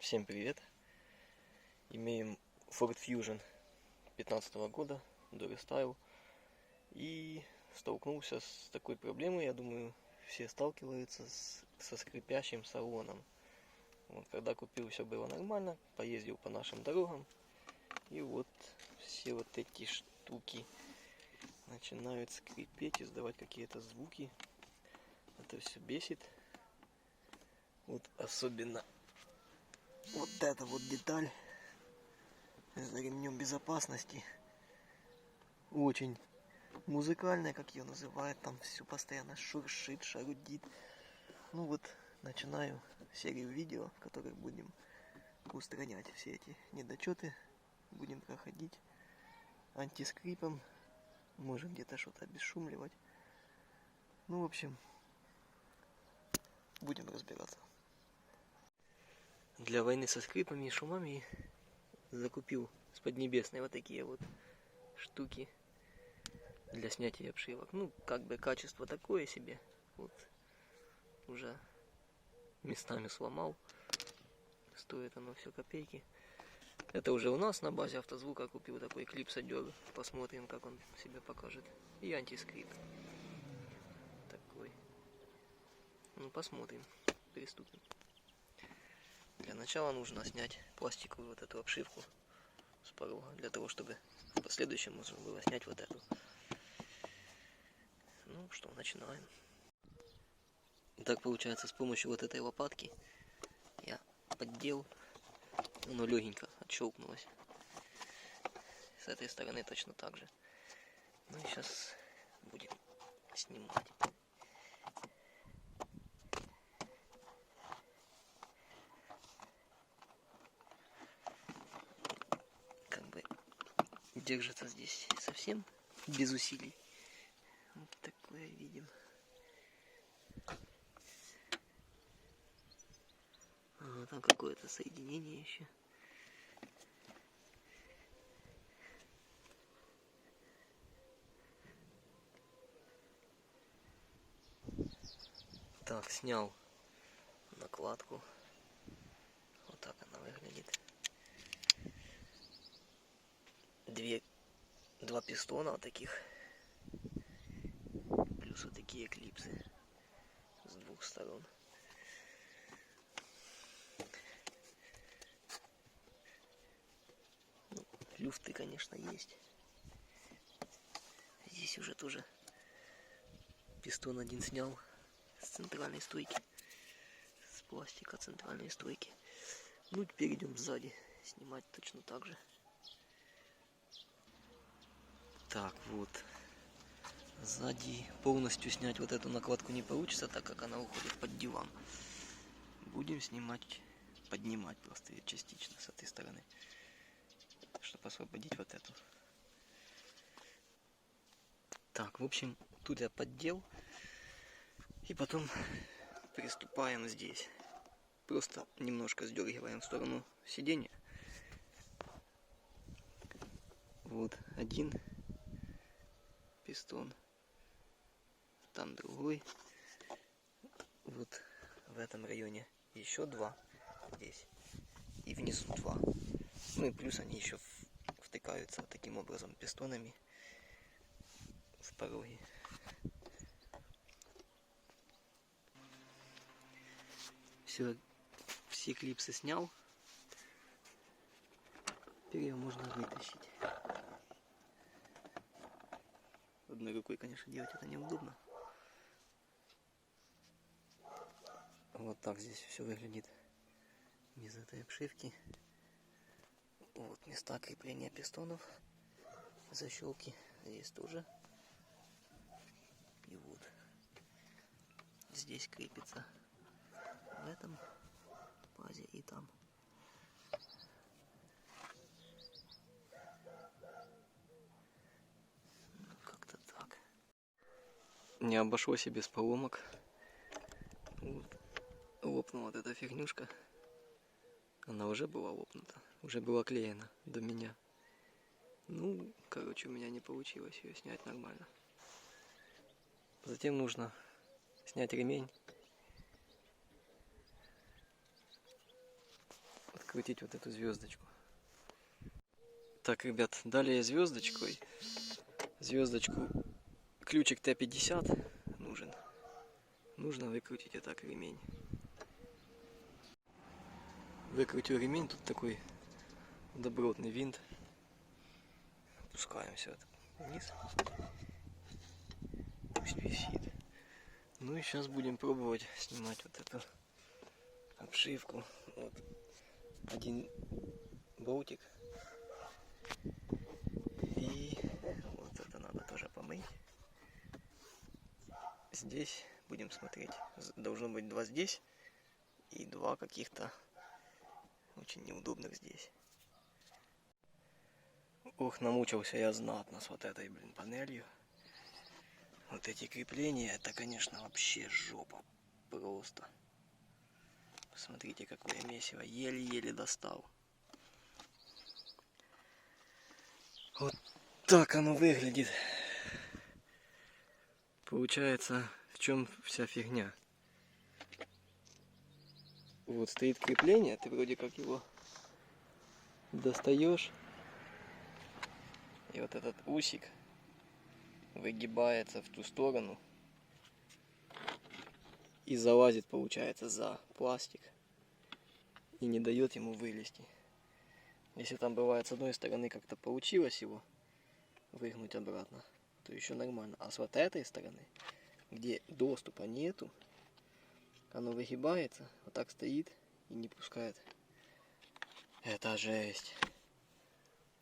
Всем привет! Имеем Ford Fusion 2015 года, Durastyle. И столкнулся с такой проблемой, я думаю, все сталкиваются со скрипящим салоном. Вот, когда купил, все было нормально, поездил по нашим дорогам, и вот все вот эти штуки начинают скрипеть, издавать какие-то звуки. Это все бесит. Вот особенно вот эта вот деталь за ремнем безопасности. Очень музыкальная, как ее называют, там все постоянно шуршит, шарудит. Ну вот, начинаю серию видео, в которых будем устранять все эти недочеты. Будем проходить антискрипом. Может где-то что-то обесшумливать. Ну, в общем, будем разбираться. Для войны со скрипами и шумами закупил с Поднебесной вот такие вот штуки для снятия обшивок. Ну, как бы качество такое себе. Вот уже местами сломал. Стоит оно все копейки. Это уже у нас на базе Автозвука купил такой клипсодер. Посмотрим, как он себя покажет. И антискрип. Такой. Ну, посмотрим. Приступим. Для начала нужно снять пластиковую вот эту обшивку с порога, для того, чтобы в последующем можно было снять вот эту. Ну что, начинаем. Итак, получается, с помощью вот этой лопатки я поддел, оно легенько отщелкнулось. С этой стороны точно так же. Ну и сейчас будем снимать. Как бы держится здесь совсем без усилий. Вот такое видим. Ага, там какое-то соединение еще. Так, снял накладку. Вот так она выглядит. Два пистона вот таких. Плюс вот такие клипсы с двух сторон. Ну, люфты, конечно, есть. Здесь уже тоже пистон один снял с центральной стойки. С пластика центральной стойки. Ну, теперь идем сзади. Снимать точно так же. Так, вот. Сзади полностью снять вот эту накладку не получится, так как она уходит под диван. Будем снимать, поднимать просто ее частично с этой стороны, чтобы освободить вот эту. Так, в общем, тут я поддел. И потом приступаем здесь. Просто немножко сдергиваем в сторону сиденья. Вот один пистон. Там другой. Вот в этом районе еще два. Здесь. И внизу два. Ну и плюс они еще втыкаются вот таким образом пистонами в пороги. Все клипсы снял. Теперь ее можно вытащить. Одной рукой, конечно, делать это неудобно. Вот так здесь все выглядит без этой обшивки. Вот места крепления пистонов, защелки здесь тоже. И вот здесь крепится в этом пазе и там. Ну, как-то так. Не обошлось и без поломок. Вот. Лопнула вот эта фигнюшка. Она уже была лопнута, уже была клеена до меня. Ну, короче, у меня не получилось ее снять нормально. Затем нужно снять ремень. Вот выкрутить вот эту звездочку. Так, ребят, далее звездочкой. Звездочку, ключик Т-50 нужен. Нужно выкрутить вот так ремень. Выкрутил ремень, тут такой добротный винт. Опускаем все это вниз. Пусть висит. Ну и сейчас будем пробовать снимать вот эту обшивку. Вот один болтик. И вот это надо тоже помыть. Здесь будем смотреть. Должно быть 2 здесь и 2 каких-то очень неудобных здесь. Ох, намучился я знатно с вот этой, блин, панелью. Вот эти крепления, это, конечно, вообще жопа. Просто. Посмотрите, какое месиво. Еле-еле достал. Вот так оно выглядит. Получается, в чем вся фигня. Вот стоит крепление, ты вроде как его достаешь. И вот этот усик выгибается в ту сторону и залазит, получается, за пластик и не дает ему вылезти. Если там бывает с одной стороны как-то получилось его выгнуть обратно, то еще нормально. А с вот этой стороны, где доступа нету, оно выгибается, вот так стоит и не пускает. Это жесть.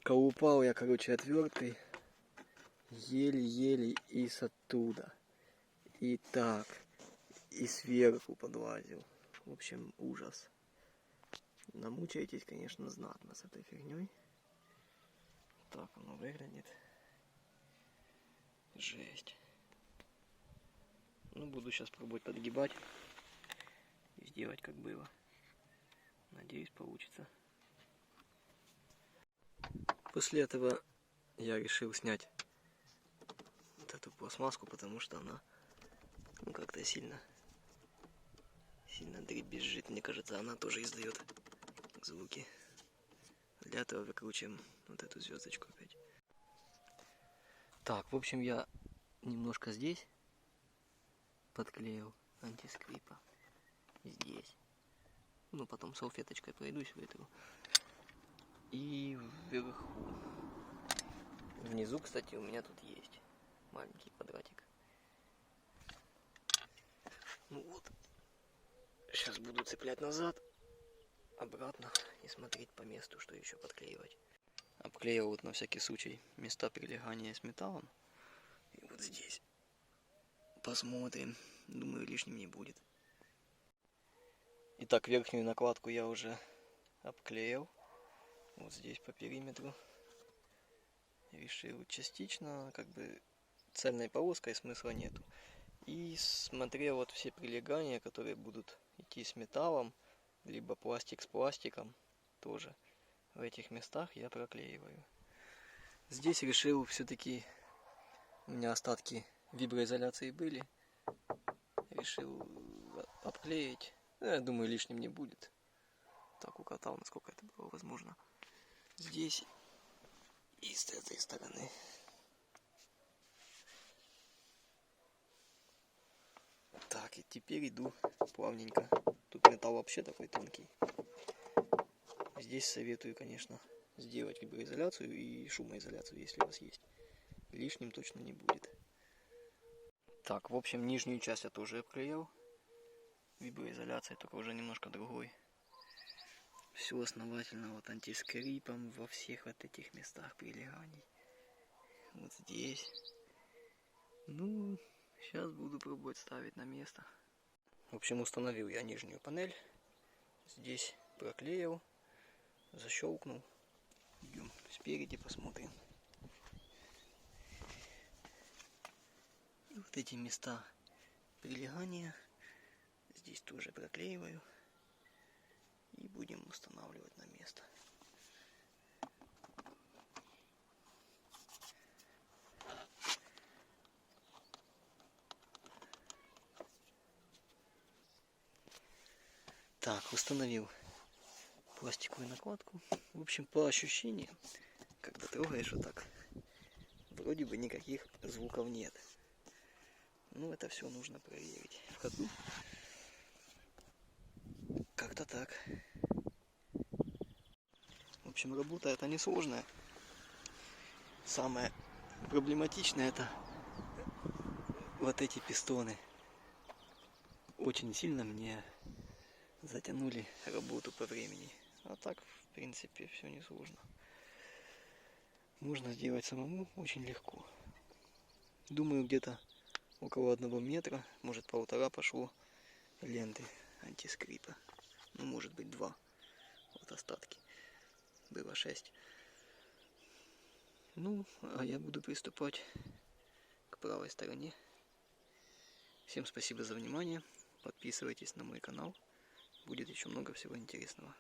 Колупал я, короче, отверткой. Еле-еле и с оттуда. И так. И сверху подлазил. В общем, ужас. Намучаетесь, конечно, знатно с этой фигней. Так оно выглядит. Жесть. Ну, буду сейчас пробовать подгибать. И сделать, как было. Надеюсь, получится. После этого я решил снять вот эту пластмасску, потому что она как-то сильно дребезжит. Мне кажется, она тоже издает звуки. Для этого выкручиваем вот эту звездочку опять. Так, в общем, я немножко здесь подклеил антискрипа. Здесь. Ну, потом салфеточкой пройдусь, вытру. И вверху. Внизу, кстати, у меня тут есть маленький квадратик. Ну вот. Сейчас буду цеплять назад, обратно и смотреть по месту, что еще подклеивать. Обклеил вот на всякий случай места прилегания с металлом. И вот здесь. Посмотрим. Думаю, лишним не будет. Итак, верхнюю накладку я уже обклеил. Вот здесь по периметру. Решил частично, как бы цельной полоской смысла нету. И смотрел вот все прилегания, которые будут идти с металлом, либо пластик с пластиком, тоже в этих местах я проклеиваю. Здесь решил все-таки, у меня остатки виброизоляции были, решил обклеить. Я думаю, лишним не будет. Так укатал, насколько это было возможно. Здесь и с этой стороны. Так, и теперь иду плавненько. Тут металл вообще такой тонкий. Здесь советую, конечно, сделать виброизоляцию и шумоизоляцию, если у вас есть. Лишним точно не будет. Так, в общем, нижнюю часть я тоже обклеил. Виброизоляция, только уже немножко другой. Все основательно вот антискрипом во всех вот этих местах прилеганий. Вот здесь. Ну, сейчас буду пробовать ставить на место. В общем, установил я нижнюю панель. Здесь проклеил, защелкнул. Идем спереди, посмотрим. И вот эти места прилегания здесь тоже проклеиваю. И будем устанавливать на место. Так, установил пластиковую накладку. В общем, по ощущениям, когда трогаешь вот так, вроде бы никаких звуков нет. Ну, это все нужно проверить в ходу. Как-то так. В общем, работа это несложная. Самое проблематичное это вот эти пистоны. Очень сильно мне затянули работу по времени. А так, в принципе, все несложно. Можно сделать самому очень легко. Думаю, где-то около 1 метра, может 1,5 пошло ленты антискрипа. Ну, может быть 2. Вот остатки. Было 6. Ну, а я буду приступать к правой стороне. Всем спасибо за внимание. Подписывайтесь на мой канал. Будет еще много всего интересного.